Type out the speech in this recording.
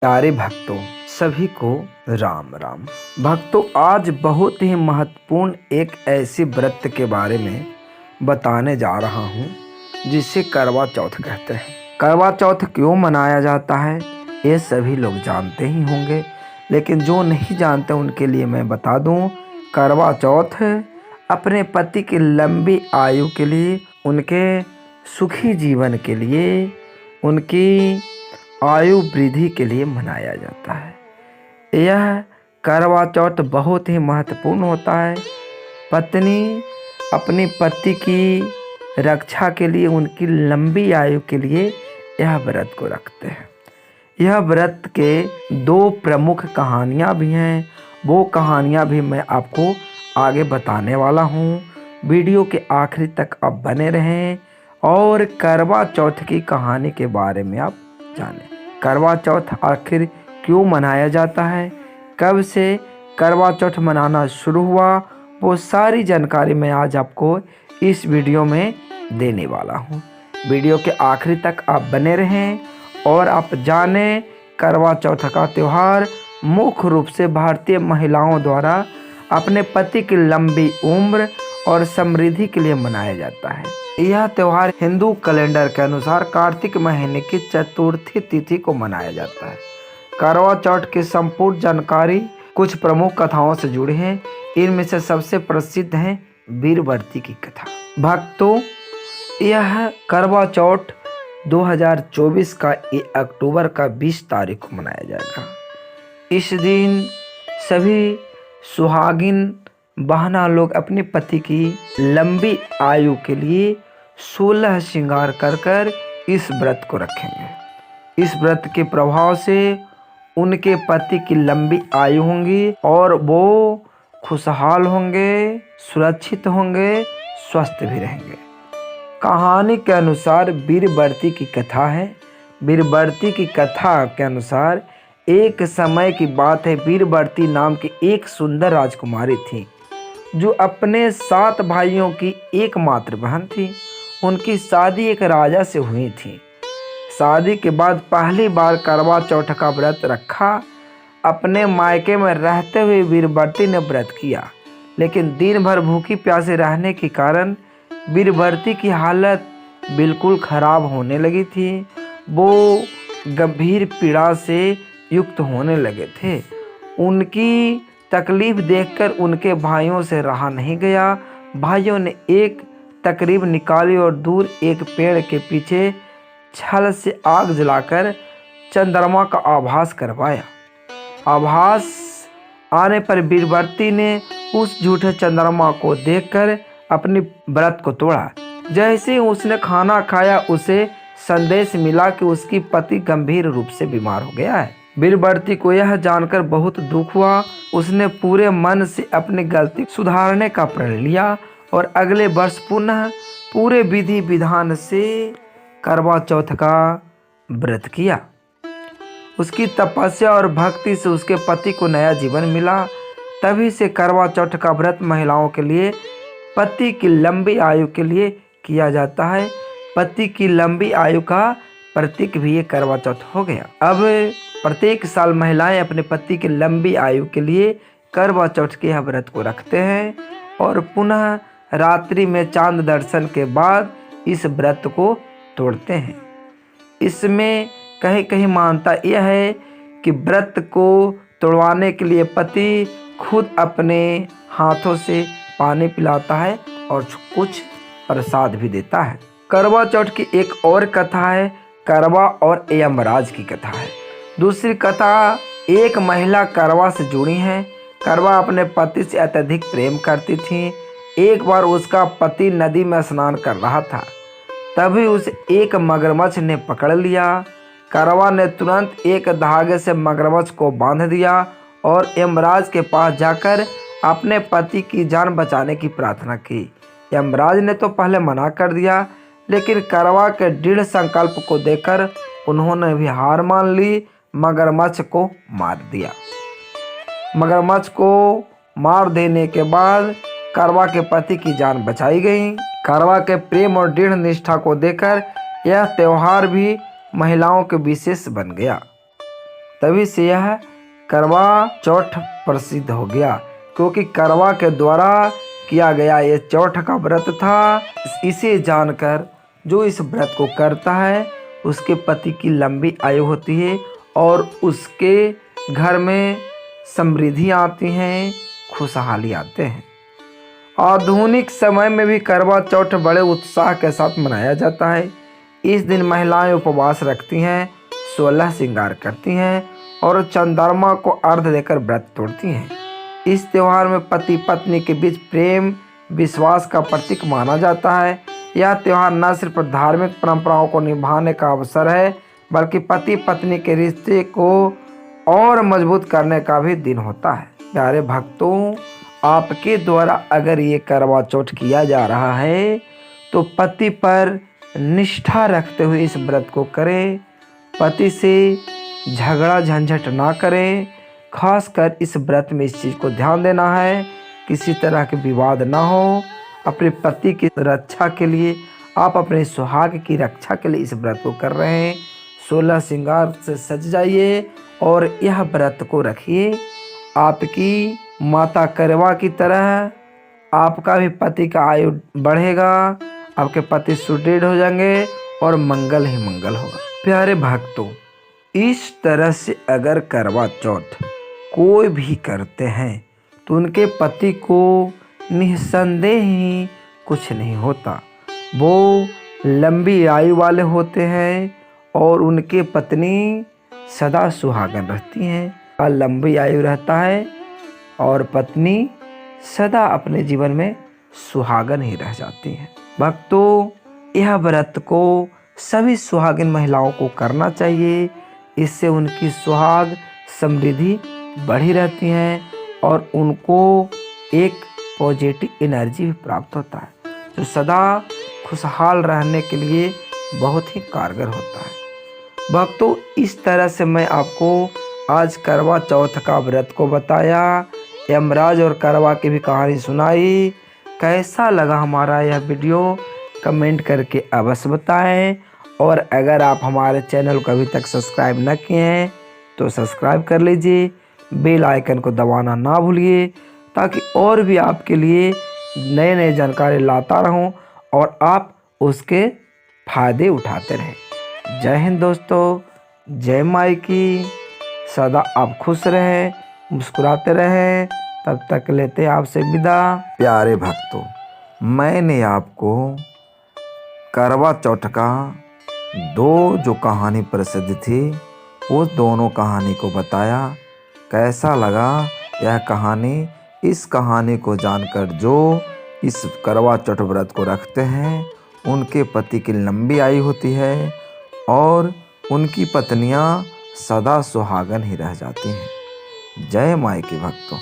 प्यारे भक्तों, सभी को राम राम। भक्तों, आज बहुत ही महत्वपूर्ण एक ऐसे व्रत के बारे में बताने जा रहा हूँ जिसे करवा चौथ कहते हैं। करवा चौथ क्यों मनाया जाता है ये सभी लोग जानते ही होंगे, लेकिन जो नहीं जानते उनके लिए मैं बता दूँ। करवा चौथ अपने पति की लंबी आयु के लिए, उनके सुखी जीवन के लिए, उनकी आयु वृद्धि के लिए मनाया जाता है। यह करवा चौथ बहुत ही महत्वपूर्ण होता है। पत्नी अपने पति की रक्षा के लिए, उनकी लंबी आयु के लिए यह व्रत को रखते हैं। यह व्रत के दो प्रमुख कहानियाँ भी हैं, वो कहानियाँ भी मैं आपको आगे बताने वाला हूँ। वीडियो के आखिरी तक आप बने रहें और करवा चौथ की कहानी के बारे में आप जानें। करवा चौथ आखिर क्यों मनाया जाता है, कब से करवा चौथ मनाना शुरू हुआ, वो सारी जानकारी मैं आज आपको इस वीडियो में देने वाला हूँ। वीडियो के आखिरी तक आप बने रहें और आप जानें करवा चौथ का त्यौहार मुख्य रूप से भारतीय महिलाओं द्वारा अपने पति की लंबी उम्र और समृद्धि के लिए मनाया जाता है। यह त्यौहार हिंदू कैलेंडर के अनुसार कार्तिक महीने की चतुर्थी तिथि को मनाया जाता है। करवा चौथ की संपूर्ण जानकारी कुछ प्रमुख कथाओं से जुड़ी है। इनमें से सबसे प्रसिद्ध है वीरवती की कथा। भक्तों, यह करवा चौथ 2024 का अक्टूबर का 20 तारीख को मनाया जाएगा। इस दिन सभी सुहागिन बहना लोग अपने पति की लंबी आयु के लिए 16 श्रृंगार कर कर इस व्रत को रखेंगे। इस व्रत के प्रभाव से उनके पति की लंबी आयु होंगी और वो खुशहाल होंगे, सुरक्षित होंगे, स्वस्थ भी रहेंगे। कहानी के अनुसार वीरवती की कथा है। वीरवती की कथा के अनुसार एक समय की बात है, वीरवती नाम की एक सुंदर राजकुमारी थी जो अपने 7 भाइयों की एकमात्र बहन थी। उनकी शादी एक राजा से हुई थी। शादी के बाद पहली बार करवा चौथ का व्रत रखा। अपने मायके में रहते हुए वीरवती ने व्रत किया, लेकिन दिन भर भूखी प्यासे रहने के कारण वीरवती की हालत बिल्कुल खराब होने लगी थी। वो गंभीर पीड़ा से युक्त होने लगे थे। उनकी तकलीफ देखकर उनके भाइयों से रहा नहीं गया। भाइयों ने एक तकरीब निकाली और दूर एक पेड़ के पीछे छल से आग जलाकर चंद्रमा का आभास करवाया। आभास आने पर वीरवती ने उस झूठे चंद्रमा को देखकर अपनी व्रत को तोड़ा। जैसे ही उसने खाना खाया, उसे संदेश मिला कि उसकी पति गंभीर रूप से बीमार हो गया है। वीरवती को यह जानकर बहुत दुख हुआ। उसने पूरे मन से अपनी गलती सुधारने का प्रण लिया और अगले वर्ष पुनः पूरे विधि विधान से करवा चौथ का व्रत किया। उसकी तपस्या और भक्ति से उसके पति को नया जीवन मिला। तभी से करवा चौथ का व्रत महिलाओं के लिए पति की लंबी आयु के लिए किया जाता है। पति की लंबी आयु का प्रतीक भी ये करवा चौथ हो गया। अब प्रत्येक साल महिलाएं अपने पति की लंबी आयु के लिए करवा चौथ के यह व्रत को रखते हैं और पुनः रात्रि में चांद दर्शन के बाद इस व्रत को तोड़ते हैं। इसमें कहीं कहीं मान्यता यह है कि व्रत को तोड़वाने के लिए पति खुद अपने हाथों से पानी पिलाता है और कुछ प्रसाद भी देता है। करवा चौथ की एक और कथा है, करवा और यमराज की कथा है। दूसरी कथा एक महिला करवा से जुड़ी है। करवा अपने पति से अत्यधिक प्रेम करती थी। एक बार उसका पति नदी में स्नान कर रहा था, तभी उसे एक मगरमच्छ ने पकड़ लिया। करवा ने तुरंत एक धागे से मगरमच्छ को बांध दिया और यमराज के पास जाकर अपने पति की जान बचाने की प्रार्थना की। यमराज ने तो पहले मना कर दिया, लेकिन करवा के दृढ़ संकल्प को देखकर उन्होंने भी हार मान ली। मगरमच्छ को मार दिया। मगरमच्छ को मार देने के बाद करवा के पति की जान बचाई गई। करवा के प्रेम और दृढ़ निष्ठा को देखकर यह त्यौहार भी महिलाओं के विशेष बन गया। तभी से यह करवा चौथ प्रसिद्ध हो गया, क्योंकि करवा के द्वारा किया गया ये चौथ का व्रत था। इसे जानकर जो इस व्रत को करता है उसके पति की लंबी आयु होती है और उसके घर में समृद्धि आती हैं, खुशहाली आते हैं। आधुनिक समय में भी करवा चौथ बड़े उत्साह के साथ मनाया जाता है। इस दिन महिलाएं उपवास रखती हैं, 16 श्रृंगार करती हैं और चंद्रमा को अर्घ्य देकर व्रत तोड़ती हैं। इस त्यौहार में पति पत्नी के बीच प्रेम विश्वास का प्रतीक माना जाता है। यह त्यौहार न सिर्फ धार्मिक परंपराओं को निभाने का अवसर है, बल्कि पति पत्नी के रिश्ते को और मजबूत करने का भी दिन होता है। प्यारे भक्तों, आपके द्वारा अगर ये करवा चौथ किया जा रहा है तो पति पर निष्ठा रखते हुए इस व्रत को करें। पति से झगड़ा झंझट ना करें। खासकर इस व्रत में इस चीज़ को ध्यान देना है, किसी तरह के विवाद ना हो। अपने पति की रक्षा के लिए, आप अपने सुहाग की रक्षा के लिए इस व्रत को कर रहे हैं। 16 श्रृंगार से सज जाइए और यह व्रत को रखिए। आपकी माता करवा की तरह आपका भी पति का आयु बढ़ेगा, आपके पति सुदृढ़ हो जाएंगे और मंगल ही मंगल होगा। प्यारे भक्तों, इस तरह से अगर करवा चौथ कोई भी करते हैं तो उनके पति को निस्संदेह ही कुछ नहीं होता। वो लंबी आयु वाले होते हैं और उनके पत्नी सदा सुहागन रहती हैं और लंबी आयु रहता है और पत्नी सदा अपने जीवन में सुहागन ही रह जाती हैं। भक्तों, यह व्रत को सभी सुहागिन महिलाओं को करना चाहिए। इससे उनकी सुहाग समृद्धि बढ़ी रहती है और उनको एक पॉजिटिव एनर्जी भी प्राप्त होता है, जो सदा खुशहाल रहने के लिए बहुत ही कारगर होता है। भक्तों, इस तरह से मैं आपको आज करवा चौथ का व्रत को बताया, यमराज और करवा की भी कहानी सुनाई। कैसा लगा हमारा यह वीडियो कमेंट करके अवश्य बताएं। और अगर आप हमारे चैनल को अभी तक सब्सक्राइब न किए हैं तो सब्सक्राइब कर लीजिए, बेल आइकन को दबाना ना भूलिए, ताकि और भी आपके लिए नए नए जानकारी लाता रहूं और आप उसके फायदे उठाते रहें। जय हिंद दोस्तों, जय माई की। सदा आप खुश रहें, मुस्कुराते रहें। तब तक लेते आपसे विदा। प्यारे भक्तों, मैंने आपको करवा चौथ का दो जो कहानी प्रसिद्ध थी वो दोनों कहानी को बताया। कैसा लगा यह कहानी? इस कहानी को जानकर जो इस करवा चौथ व्रत को रखते हैं उनके पति की लंबी आयु होती है और उनकी पत्नियां सदा सुहागन ही रह जाती हैं। जय माई के भक्तों।